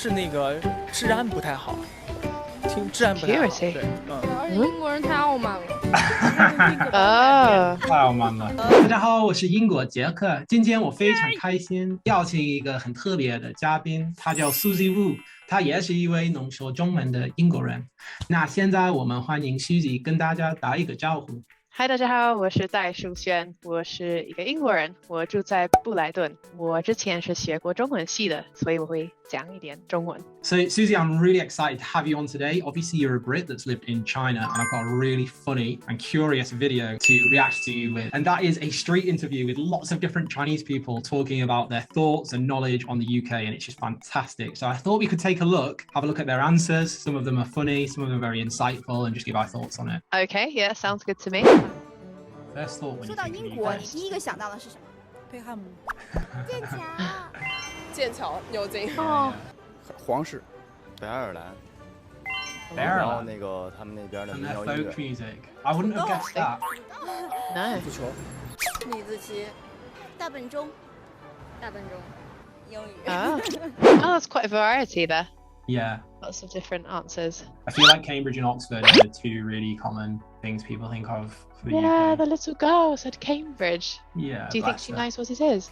是那个治安不太好，治安不太好。对，而且英国人太傲慢了。太傲慢了。大家好，我是英国杰克。今天我非常开心，邀请一个很特别的嘉宾，他叫 Susie Wu， 他也是一位能说中文的英国人。那现在我们欢迎 Susie 跟大家打一个招呼。嗨，大家好，我是戴舒萱，我是一个英国人，我住在布莱顿。我之前是学过中文系的，所以我会讲一点中文。So Susie, I'm really excited to have you on today. Obviously, you're a Brit that's lived in China, and I've got a really funny and curious video to react to you with. And that is a street interview with lots of different Chinese people talking about their thoughts and knowledge on the UK, and it's just fantastic. So I thought we could take a look, have a look at their answers. Some of them are funny, some of them are very insightful, and just give our thoughts on it. Okay, yeah, sounds good to me. First thought when 说到英国，你第一个想到的是什么？贝汉姆、剑桥、剑桥、牛津。哦，皇室，北爱尔兰， Ireland. 然后那个他们那边的 And 民 their 谣音 folk 乐， music. I wouldn't have guessed that. no. 足球，李子柒、大本钟、大笨钟、英语。Oh, that's quite a variety there. Yeah. Lots of different answers. I feel like Cambridge and Oxford are the two really common things people think of for the Yeah, UK. the little girl said Cambridge. Yeah. Do you think bless she her. knows what it is?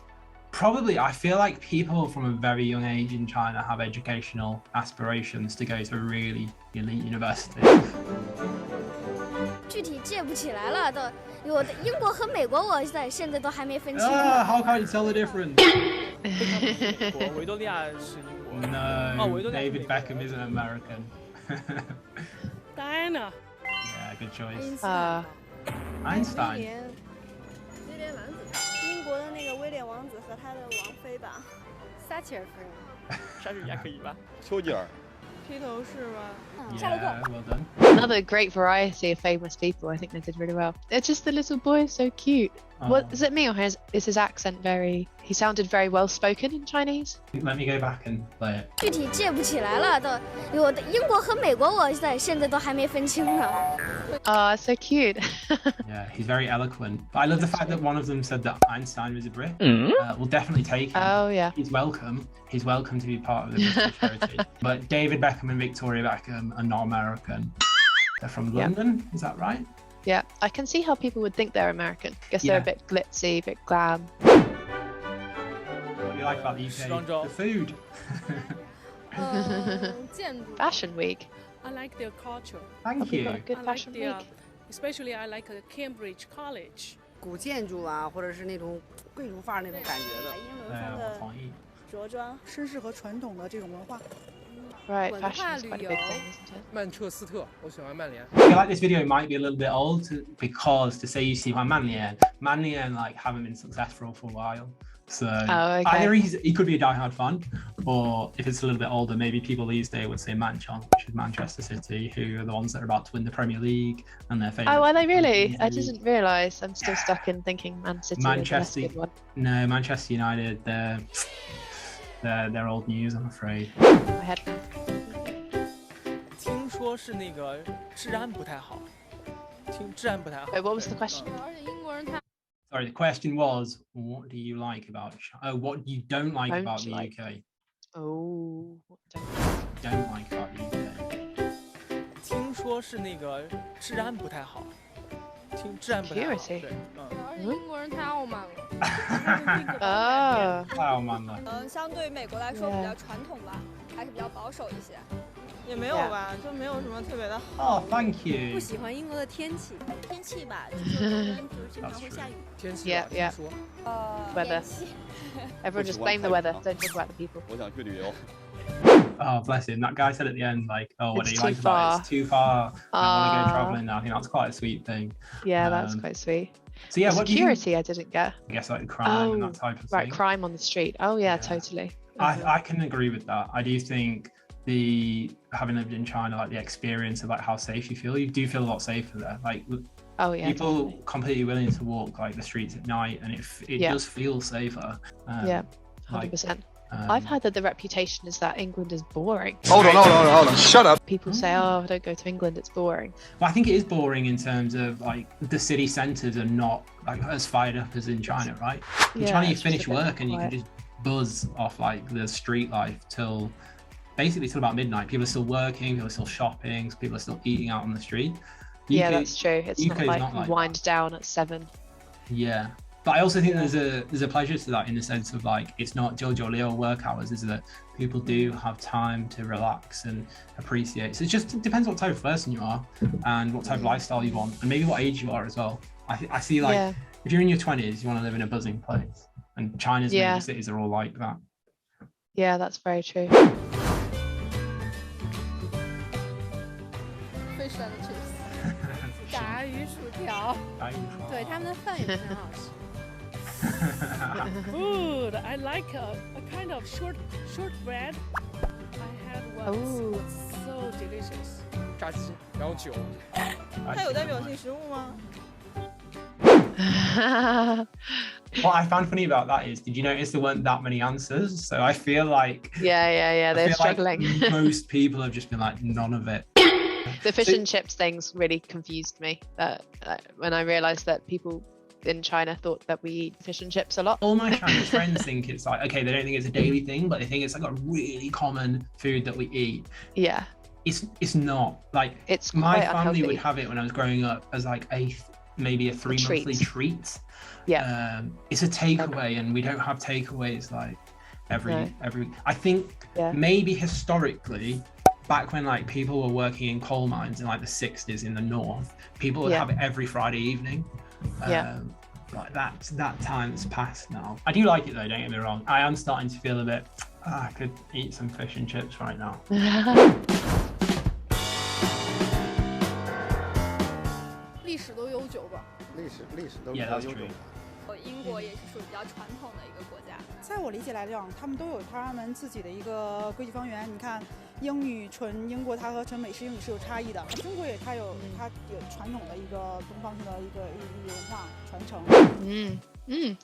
Probably. I feel like people from a very young age in China have educational aspirations to go to a really elite university. 具体记不起来了，都我的英国和美国，我现在都还没分清。 How can't you tell the difference? 维多利亚是英国。 No, 维多利亚是 David 美国。 Beckham isn't American. Diana、 Yeah, good choice. Einstein. 威廉王子，英国的那个威廉王子和他的王妃吧，撒切尔夫人、莎士比亚可以吧？丘吉尔，披头士吧。夏洛克。 Yeah, well done. Another great variety of famous people. I think they did really well. It's just the little boy is so cute. What is it me or is his accent very? He sounded very well spoken in Chinese. Let me go back and play it. 具体记不起来了，都我的英国和美国，我现在都还没分清呢。 Oh, so cute. Yeah, he's very eloquent. But I love the fact that one of them said that Einstein was a Brit. We'll definitely take him. Oh yeah. He's welcome. He's welcome to be part of the British heritage. But David Beckham and Victoria Beckham are not American. They're from Yeah. London, is that right? Yeah, I can see how people would think they're American. Guess they're a Yeah. bit glitzy, a bit glam. What do you like about the UK? 时装周。 The food. 建筑。 Fashion Week. I like their culture. Thank Have we you. got a good I like fashion their, week? especially I like Cambridge College. 古建筑啊，或者是那种贵族范儿那种感觉的，英伦风的着装，绅士和传统的这种文化。 Right, 文 fashion 化 is 旅 quite a 游。 big thing, isn't it? 曼彻斯特，我喜欢曼联。 I feel like this video might be a little bit old because to say you see my Manlian like haven't been successful for a while. So okay. either he could be a diehard fan, or if it's a little bit older, maybe people these days would say Manchon, which is Manchester City, who are the ones that are about to win the Premier League and their favourite. Oh, are they really? I didn't realise. I'm still stuck in thinking Man City is the Manchester. less good one. No, Manchester United. They're old news, I'm afraid. My head. 听说是那个治安不太好，治安不太好。 Wait, what was the question? 而且英国人太 Sorry, the question was, what do you like about what you don't like Don't about the like. UK? Oh, what don't Don't like about the UK. 听说是那个治安不太好，治安不太好。 Security 对，而且英国人太傲慢了。 Oh, Oh man. 相对美国来说比较传统吧，还是比较保守一些。也没有吧，就没有什么特别的好。 Oh, thank you. 不喜欢英国的天气，天气吧，就是伦敦就是经常会下雨。天气 Yeah, 吧 yeah. 听说 Weather. 天气 everyone just blame the weather. Don't talk about the people. 我想去旅游， Oh, bless him. That guy said at the end, like, oh, what do It's you too like about it? It's too far. I want to go Ah. traveling now. I think that's quite a sweet thing. Yeah, that's Um, quite sweet. So yeah, what do you think? Security, I didn't get. I guess like crime and that type of Right, thing. crime on the street. Oh yeah, Yeah. totally. I can agree with that. I do think having lived in China, like the experience of like how safe you do feel a lot safer there. Like Oh yeah. people definitely. completely willing to walk like the streets at night, and it Yeah. does feel safer. Yeah, like, 100%. I've heard that the reputation is that England is boring. Hold on, shut up. People say, "Oh, don't go to England; it's boring." Well, I think it is boring in terms of like the city centres are not like as fired up as in China, right? In Yeah, China, you it's just a finish bit work and you can quiet. just buzz off like the street life till basically till about midnight. People are still working, people are still shopping, people are still eating out on the street. Yeah, that's true. It's UK not like wind down at 7. Yeah, but I also think there's a pleasure to that in the sense of like it's not Jojo work hours, is that people do have time to relax and appreciate. So it just depends what type of person you are and what type of lifestyle you want, and maybe what age you are as well. I see like if you're in your 20s, you want to live in a buzzing place, and China's major cities are all like that. Yeah, that's very true. Fish and chips. 炸鱼薯条。对，他们的饭也很好吃。Food. I like a kind of shortbread. I had one. Ooh. It's so delicious. 炸鸡，然后酒。它有代表性食物吗？ What I found funny about that is, did you notice there weren't that many answers? So I feel like they're struggling. Like most people have just been like, none of it. The fish and chips things really confused me. When I realised that people in China thought that we eat fish and chips a lot. All my Chinese friends think it's like, okay, they don't think it's a daily thing, but they think it's like a really common food that we eat. Yeah. It's not. Like, it's my family unhealthy. would have it when I was growing up as like maybe a 3-monthly treat. Yeah. It's a takeaway, and we don't have takeaways like every. I think maybe historically, back when like people were working in coal mines in like the 60s in the north, people would have it every Friday evening. Like that time's passed now. I do like it though, don't get me wrong. I am starting to feel a bit, I could eat some fish and chips right now. 历史都悠久吧？历史都比 Yeah, 较 that's 悠久 true. 英国也是属于比较传统的一个国家。在我理解来讲，他们都有他们自己的一个规矩方圆。你看，英语纯英国它和纯美式英语是有差异的。中国它有传统的一个东方性的一个文化传承。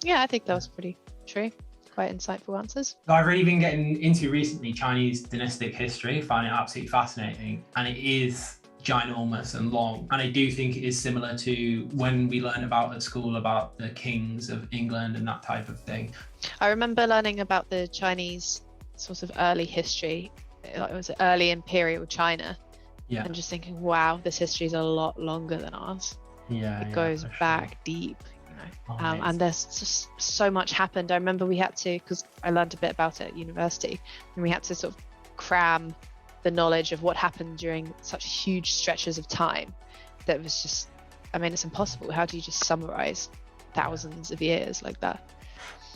Yeah, I think that was pretty true. Quite insightful answers. I've really been getting into recently Chinese dynastic history, finding it absolutely fascinating, and it is ginormous and long, and I do think it is similar to when we learned about at school about the kings of England and that type of thing. I remember learning about the Chinese sort of early history, like it was early imperial China, and just thinking, wow, this history is a lot longer than ours. It goes back deep, you know. And there's just so much happened. I remember we had to, because I learned a bit about it at university, and we had to sort of cram the knowledge of what happened during such huge stretches of time that was just, I mean, it's impossible. How do you just summarize thousands of years like that?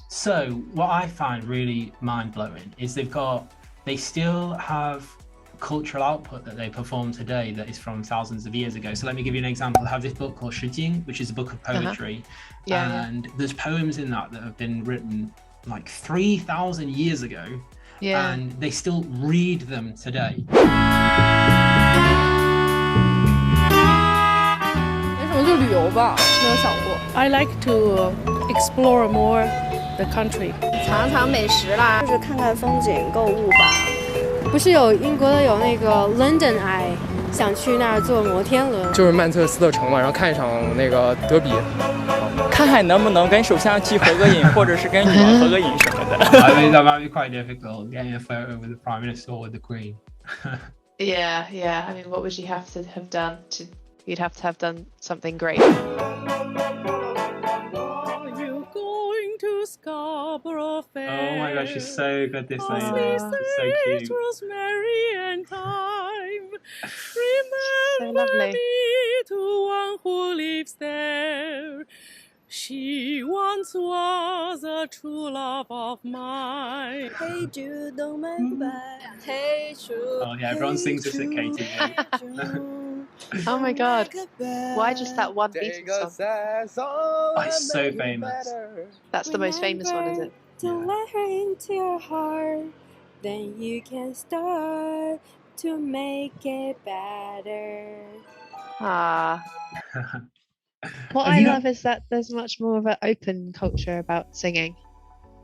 So what I find really mind-blowing is they still have cultural output that they perform today that is from thousands of years ago. So let me give you an example. I have this book called Shi Jing, which is a book of poetry, and there's poems in that have been written like 3,000 years ago. And they still read them today. 没什么，就旅游吧，没有想过。I like to explore more the country. 尝尝美食啦，就是看看风景、购物吧。不是有英国的有那个 London Eye， 想去那儿坐摩天轮。就是曼彻斯特城嘛，然后看一场那个德比。看看能不能跟首相去合个影，或者是跟女王合个影什么的。I mean, that might be quite difficult, getting a photo with the Prime Minister or with the Queen. Yeah. I mean, what would you have to have done? You'd have to have done something great. Are you going to Scarborough Fair? Oh my gosh, she's so good, this lady. It's so cute. Rosemary and thyme. So Remember lovely. me to one who lives there. She once was a true love of mine. Hey Jude, don't make bad. Hey Jude. Oh yeah, everyone sings this at KTV. Oh my god. Why just that one Beatles song? Oh, it's so famous. That's the most famous one, is it? Don't let her into your heart. Then you can start to make it better. What I love is that there's much more of an open culture about singing.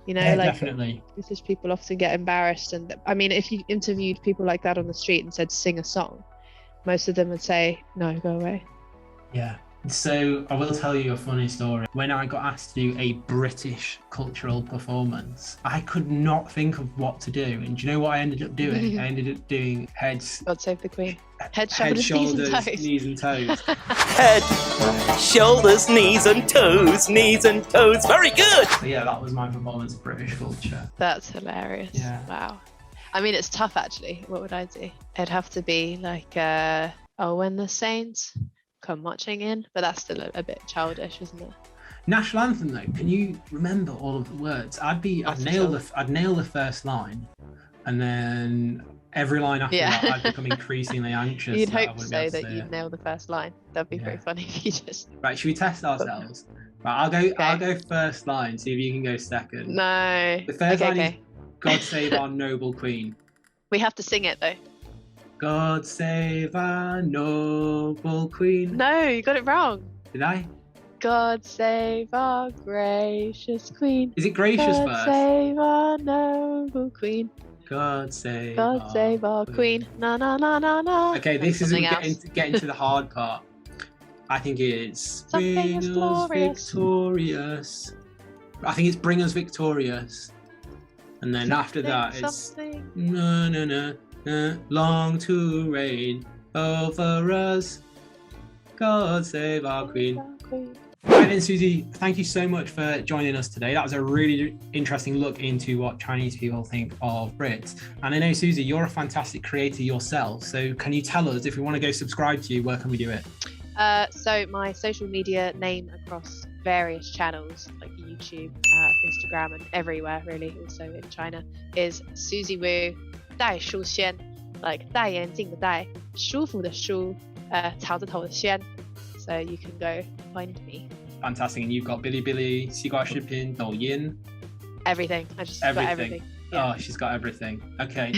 You know, like definitely. British people often get embarrassed, and I mean, if you interviewed people like that on the street and said sing a song, most of them would say no, go away. Yeah, So I will tell you a funny story. When I got asked to do a British cultural performance, I could not think of what to do. And do you know what I ended up doing? I ended up doing heads. God save the Queen. Head, shoulders, knees and toes. Head, shoulders, knees and toes, knees and toes. Very good. So yeah, that was my performance of British culture. That's hilarious. Yeah. Wow. I mean, it's tough actually. What would I do? It'd have to be like, oh, when the Saints come marching in, but that's still a bit childish, isn't it? National anthem though, can you remember all of the words? I'd nail the first line, and then every line after that I'd become increasingly anxious. You'd hope so that you'd nail the first line. That'd be very funny if you just. Right, should we test ourselves? Right, I'll go first line. See if you can go second. No. The first line is "God save our noble Queen." We have to sing it though. God save our noble Queen. No, you got it wrong. Did I? God save our gracious Queen. Is it gracious God first? God save our noble Queen. God save our Queen. Na na na na na. Okay, this is getting to the hard part. I think it's bring us victorious. I think it's bring us victorious. And then after that it's no. Long to reign over us. God save our Queen. Right then, Susie, thank you so much for joining us today. That was a really interesting look into what Chinese people think of Brits. And I know, Susie, you're a fantastic creator yourself. So can you tell us, if we want to go subscribe to you, where can we do it? So my social media name across various channels like YouTube, Instagram, and everywhere really, also in China, is Susie Wu 戴舒萱 like 戴眼镜的戴，舒服的舒，草字头的萱。So you can go find me. Fantastic. And you've got Bilibili, 西瓜视频, Douyin. Everything. I just got everything. Yeah. Oh, she's got everything. Okay.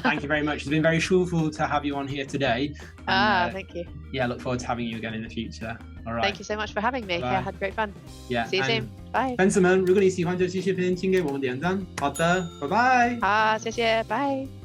Thank you very much. It's been very舒服 to have you on here today. And, thank you. Yeah, look forward to having you again in the future. All right. Thank you so much for having me. Bye. Yeah, I had great fun. Yeah. See you soon. Bye. 粉丝们，如果你喜欢这期视频，请给我们点赞。好的，拜拜。好，谢谢，拜。